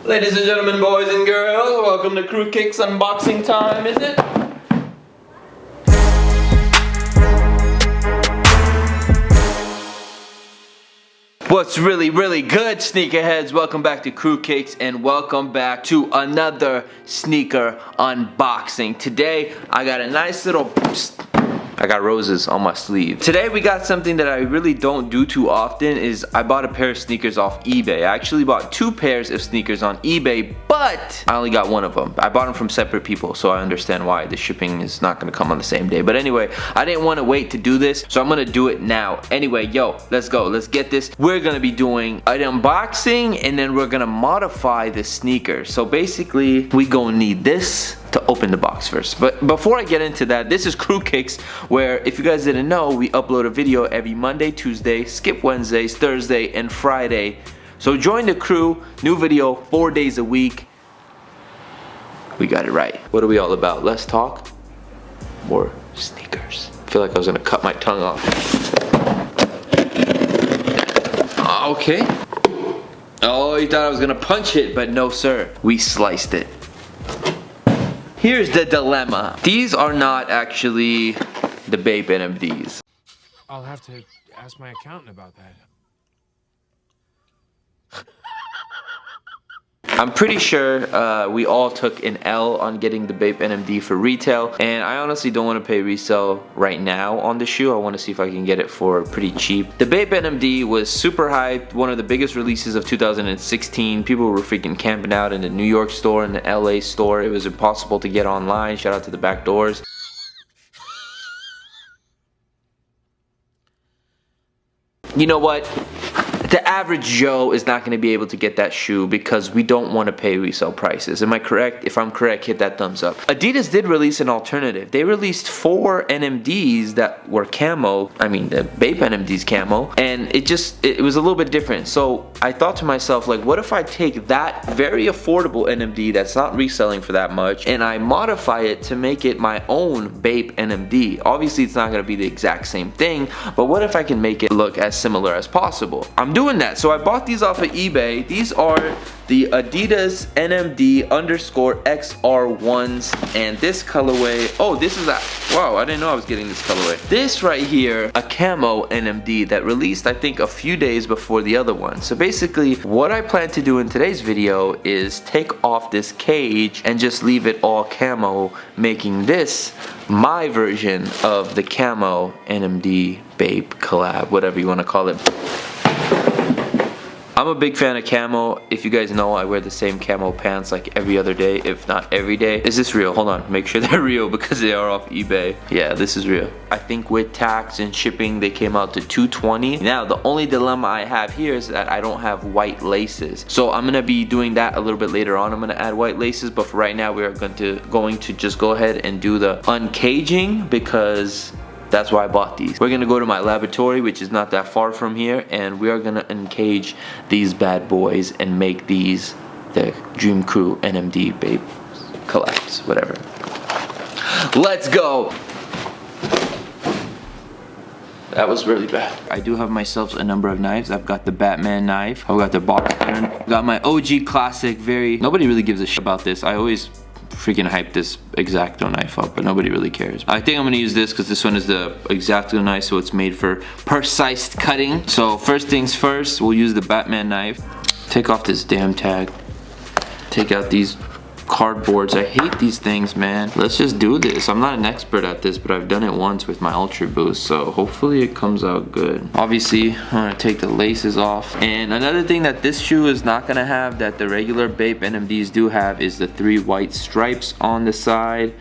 Ladies and gentlemen, boys and girls, welcome to QrewKicks unboxing time, is it? What's really good, sneakerheads? Welcome back to QrewKicks and welcome back to another sneaker unboxing. Today, I got a nice little... I got roses on my sleeve. Today we got something that I really don't do too often is I bought a pair of sneakers off eBay. I actually bought 2 pairs of sneakers on eBay, but I only got one of them. I bought them from separate people, so I understand why. The shipping is not gonna come on the same day. But anyway, I didn't want to wait to do this, so I'm gonna do it now. Anyway, yo, let's go. Let's get this. We're gonna be doing an unboxing and then we're gonna modify the sneaker. So basically, we gonna need this to open the box first. But before I get into that, this is QrewKicks, where if you guys didn't know, we upload a video every Monday, Tuesday, skip Wednesdays, Thursday, and Friday. So join the crew, new video 4 days a week. We got it right. What are we all about? Let's talk more sneakers. I feel like I was gonna cut my tongue off. Okay. Oh, you thought I was gonna punch it, but no sir. We sliced it. Here's the dilemma. These are not actually the Bape NMDs. I'll have to ask my accountant about that. I'm pretty sure we all took an L on getting the Bape NMD for retail, and I honestly don't want to pay resale right now on the shoe. I want to see if I can get it for pretty cheap. The Bape NMD was super hyped, one of the biggest releases of 2016. People were freaking camping out in the New York store and the LA store. It was impossible to get online. Shout out to the back doors. You know what? The average Joe is not going to be able to get that shoe because we don't want to pay resale prices. Am I correct? If I'm correct, hit that thumbs up. Adidas did release an alternative. They released 4 NMDs that were camo. I mean, the Bape NMD's camo. And it was a little bit different. So I thought to myself, like, what if I take that very affordable NMD that's not reselling for that much and I modify it to make it my own Bape NMD? Obviously, it's not going to be the exact same thing, but what if I can make it look as similar as possible? I'm doing that. So I bought these off of eBay. These are the Adidas NMD _XR1s, and this colorway, oh, this is wow, I didn't know I was getting this colorway. This right here, a camo NMD that released I think a few days before the other one. So basically what I plan to do in today's video is take off this cage and just leave it all camo, making this my version of the camo NMD Bape collab, whatever you want to call it. I'm a big fan of camo. If you guys know, I wear the same camo pants like every other day, if not every day. Is this real? Hold on, make sure they're real because they are off eBay. Yeah, this is real. I think with tax and shipping, they came out to $220. Now, the only dilemma I have here is that I don't have white laces. So I'm gonna be doing that a little bit later on. I'm gonna add white laces, but for right now, we are going to just go ahead and do the uncaging because that's why I bought these. We're gonna go to my laboratory, which is not that far from here, and we are gonna uncage these bad boys and make these the Dream Crew NMD Bape collabs, whatever. Let's go! That was really bad. I do have myself a number of knives. I've got the Batman knife. I've got the box cutter. Got my OG classic, nobody really gives a shit about this. I always freaking hype this X-Acto knife up, but nobody really cares. I think I'm gonna use this because this one is the X-Acto knife, so it's made for precise cutting. So first things first, we'll use the Batman knife. Take off this damn tag. Take out these cardboards. I hate these things, man. Let's just do this. I'm not an expert at this, but I've done it once with my Ultra Boost, so hopefully it comes out good. Obviously, I'm gonna take the laces off. And another thing that this shoe is not gonna have that the regular Bape NMDs do have is the 3 white stripes on the side.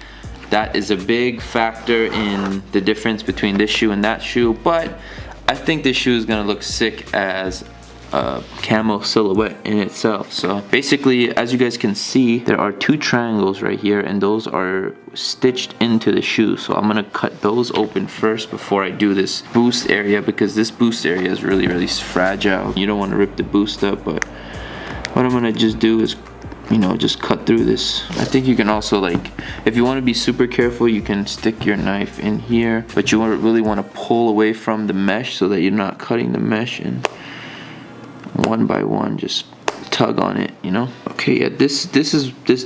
That is a big factor in the difference between this shoe and that shoe, but I think this shoe is gonna look sick as a camo silhouette in itself. So basically, as you guys can see, there are 2 triangles right here, and those are stitched into the shoe. So I'm gonna cut those open first before I do this boost area, because this boost area is really fragile. You don't want to rip the boost up, but what I'm gonna just do is, you know, just cut through this. I think you can also, like, if you want to be super careful, you can stick your knife in here, but you really want to pull away from the mesh so that you're not cutting the mesh, and one by one just tug on it, you know. Okay, yeah, this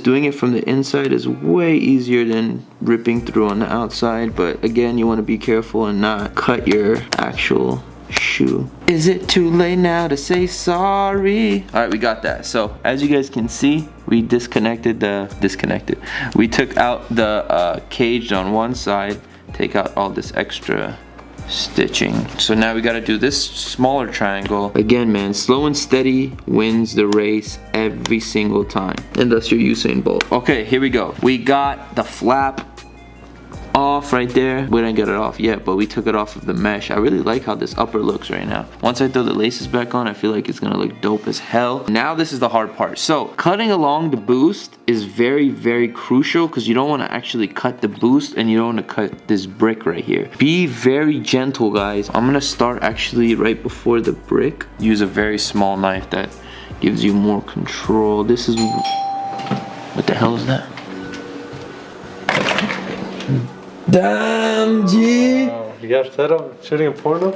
doing it from the inside is way easier than ripping through on the outside, but again, you want to be careful and not cut your actual shoe. Is it too late now to say sorry? All right, we got that. So as you guys can see, we we took out the cage on one side, take out all this extra stitching. So now we got to do this smaller triangle again, man. Slow and steady wins the race every single time, and that's your Usain Bolt. Okay, here we go. We got the flap off right there. We didn't get it off yet, but we took it off of the mesh. I really like how this upper looks right now. Once I throw the laces back on, I feel like it's gonna look dope as hell. Now this is the hard part. So cutting along the boost is very, very crucial, because you don't want to actually cut the boost and you don't want to cut this brick right here. Be very gentle, guys. I'm gonna start actually right before the brick. Use a very small knife that gives you more control. This is, what the hell is that? Damn, G! Wow, you got set up shooting a porno?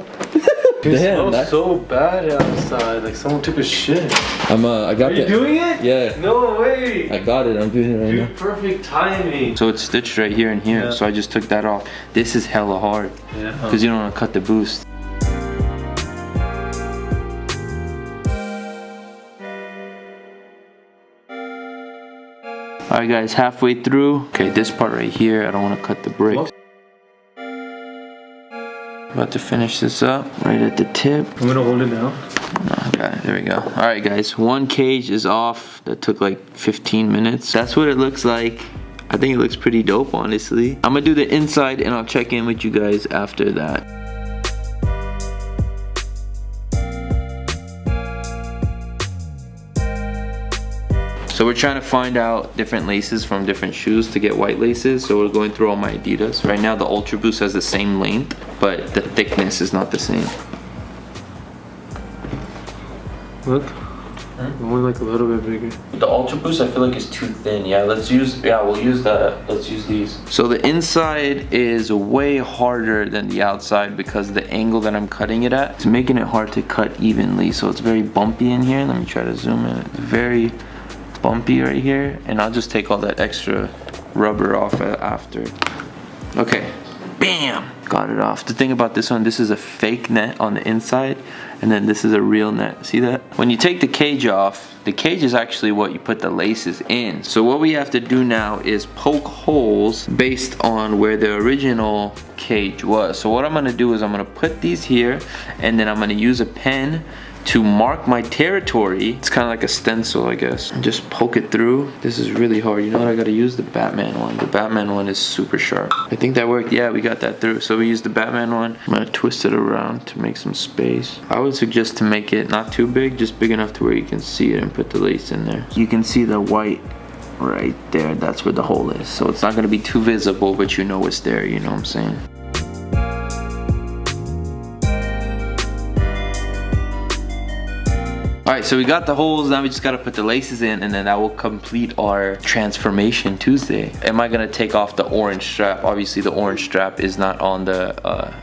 Dude, it smells so bad outside. Like someone took a shit. I got Are you doing it? Yeah. No way. I got it. I'm doing it right now. Perfect timing. So it's stitched right here and here. Yeah. So I just took that off. This is hella hard. Yeah. Because you don't want to cut the boost. Alright guys, halfway through. Okay, this part right here, I don't want to cut the brick. About to finish this up right at the tip. I'm gonna hold it down. Okay, there we go. Alright guys, one cage is off. That took like 15 minutes. That's what it looks like. I think it looks pretty dope, honestly. I'm gonna do the inside and I'll check in with you guys after that. So we're trying to find out different laces from different shoes to get white laces. So we're going through all my Adidas. Right now the Ultra Boost has the same length, but the thickness is not the same. Look. Only like a little bit bigger. The Ultra Boost I feel like is too thin. Yeah, let's use these. So the inside is way harder than the outside because the angle that I'm cutting it at, it's making it hard to cut evenly. So it's very bumpy in here. Let me try to zoom in. It's very bumpy right here, and I'll just take all that extra rubber off after. Okay, bam, got it off. The thing about this one, this is a fake net on the inside, and then this is a real net. See that? When you take the cage off, the cage is actually what you put the laces in. So what we have to do now is poke holes based on where the original cage was. So what I'm gonna do is I'm gonna put these here, and then I'm gonna use a pen to mark my territory. It's kind of like a stencil, I guess. And just poke it through. This is really hard. You know what? I gotta use the Batman one. The Batman one is super sharp. I think that worked. Yeah, we got that through. So we used the Batman one. I'm gonna twist it around to make some space. I would suggest to make it not too big, just big enough to where you can see it and put the lace in there. You can see the white right there. That's where the hole is. So it's not gonna be too visible, but you know it's there. You know what I'm saying? Alright, so we got the holes, now we just gotta put the laces in, and then that will complete our transformation Tuesday. Am I gonna take off the orange strap? Obviously the orange strap is not on the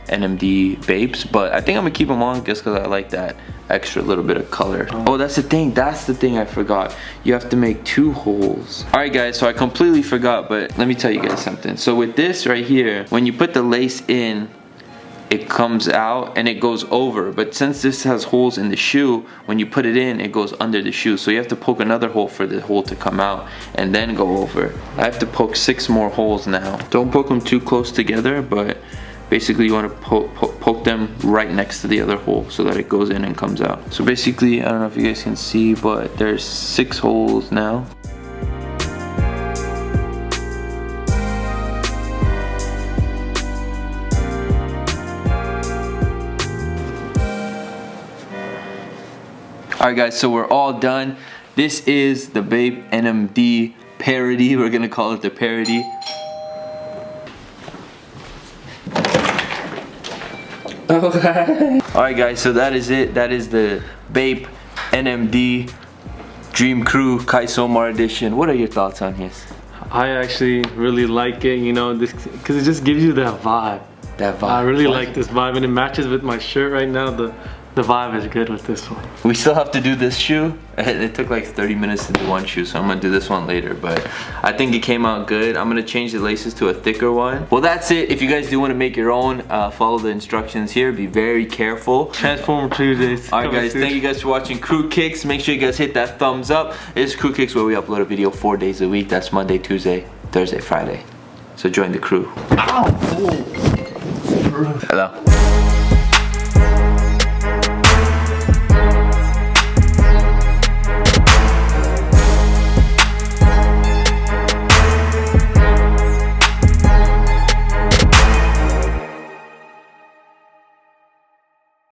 NMD Bapes, but I think I'm gonna keep them on just because I like that extra little bit of color. Oh, that's the thing I forgot. You have to make 2 holes. Alright guys, so I completely forgot, but let me tell you guys something. So with this right here, when you put the lace in, it comes out and it goes over, but since this has holes in the shoe, when you put it in, it goes under the shoe. So you have to poke another hole for the hole to come out and then go over. I have to poke 6 more holes now. Don't poke them too close together, but basically you want to poke them right next to the other hole so that it goes in and comes out. So basically, I don't know if you guys can see, but there's 6 holes now. Alright guys, so we're all done. This is the Bape NMD parody. We're gonna call it the parody. Alright guys, so that is it. That is the Bape NMD Dream Crew Kaisomar edition. What are your thoughts on this? I actually really like it, you know, this because it just gives you that vibe. That vibe. I really like this vibe, and it matches with my shirt right now. The vibe is good with this one. We still have to do this shoe. It took like 30 minutes to do one shoe, so I'm gonna do this one later, but I think it came out good. I'm gonna change the laces to a thicker one. Well, that's it. If you guys do want to make your own, follow the instructions here. Be very careful. Transformer Tuesdays. Alright guys, thank you guys for watching QrewKicks. Make sure you guys hit that thumbs up. It's QrewKicks where we upload a video 4 days a week. That's Monday, Tuesday, Thursday, Friday. So join the crew. Ow! Hello.